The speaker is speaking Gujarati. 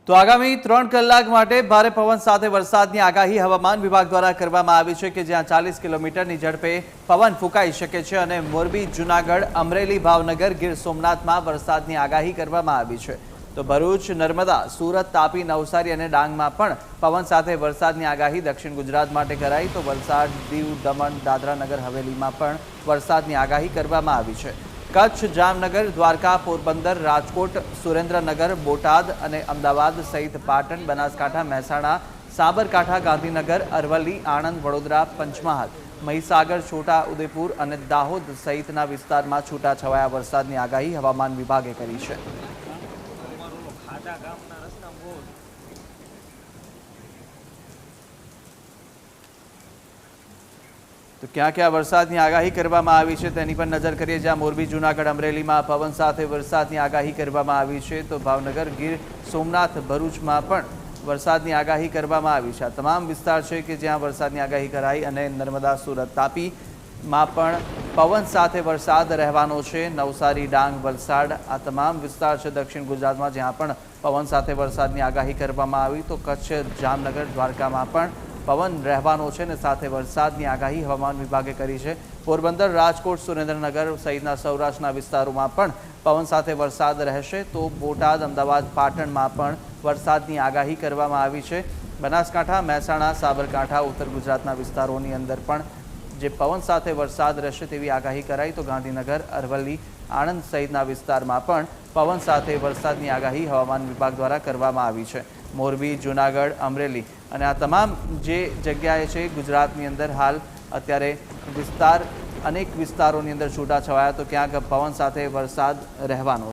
તો આગામી 3 કલાક માટે ભારે પવન સાથે વરસાદની આગાહી હવામાન વિભાગ દ્વારા કરવામાં આવી છે કે જ્યાં 40 કિલોમીટરની ઝડપે પવન ફૂંકાઈ શકે છે અને મોરબી, જૂનાગઢ, અમરેલી, ભાવનગર, ગીર સોમનાથમાં વરસાદની આગાહી કરવામાં આવી છે। તો ભરૂચ, નર્મદા, સુરત, તાપી, નવસારી અને ડાંગમાં પણ પવન સાથે વરસાદની આગાહી દક્ષિણ ગુજરાત માટે કરાઈ। તો વલસાડ, દીવ, દમણ, દાદરા નગર હવેલીમાં પણ વરસાદની આગાહી કરવામાં આવી છે। કચ્છ, જામનગર, દ્વારકા, પોરબંદર, રાજકોટ, સુરેન્દ્રનગર, બોટાદ અને અમદાવાદ સહિત પાટણ, બનાસકાંઠા, મહેસાણા, સાબરકાંઠા, ગાંધીનગર, અરવલ્લી, આણંદ, વડોદરા, પંચમહાલ, મહીસાગર, છોટા ઉદેપુર અને દાહોદ સહિતના વિસ્તારમાં છૂટાછવાયા વરસાદની આગાહી હવામાન વિભાગે કરી છે। તો ક્યાં ક્યાં વરસાદની આગાહી કરવામાં આવી છે તેની પર નજર કરીએ। જ્યાં મોરબી, જૂનાગઢ, અમરેલીમાં પવન સાથે વરસાદની આગાહી કરવામાં આવી છે। તો ભાવનગર, ગીર સોમનાથ, ભરૂચમાં પણ વરસાદની આગાહી કરવામાં આવી છે। આ તમામ વિસ્તાર છે કે જ્યાં વરસાદની આગાહી કરાઈ અને નર્મદા, સુરત, તાપીમાં પણ પવન સાથે વરસાદ રહેવાનો છે। નવસારી, ડાંગ, વલસાડ આ તમામ વિસ્તાર છે દક્ષિણ ગુજરાતમાં જ્યાં પણ પવન સાથે વરસાદની આગાહી કરવામાં આવી। તો કચ્છ, જામનગર, દ્વારકામાં પણ પવન રહેવાનો છે અને સાથે વરસાદની આગાહી હવામાન વિભાગે કરી છે। પોરબંદર, રાજકોટ, સુરેન્દ્રનગર સહિતના સૌરાષ્ટ્રના વિસ્તારોમાં પણ પવન સાથે વરસાદ રહેશે। તો બોટાદ, અમદાવાદ, પાટણમાં પણ વરસાદની આગાહી કરવામાં આવી છે। બનાસકાંઠા, મહેસાણા, સાબરકાંઠા, ઉત્તર ગુજરાતના વિસ્તારોની અંદર પણ જે પવન સાથે વરસાદ રહેશે તેવી આગાહી કરાઈ। તો ગાંધીનગર, અરવલ્લી, આણંદ સહિતના વિસ્તારમાં પણ પવન સાથે વરસાદની આગાહી હવામાન વિભાગ દ્વારા કરવામાં આવી છે। મોરબી, જૂનાગઢ, અમરેલી અને આ તમામ જે જગ્યાએ છે ગુજરાતની અંદર હાલ અત્યારે અનેક વિસ્તારોની અંદર છૂટાછવાયા તો ક્યાંક પવન સાથે વરસાદ રહેવાનો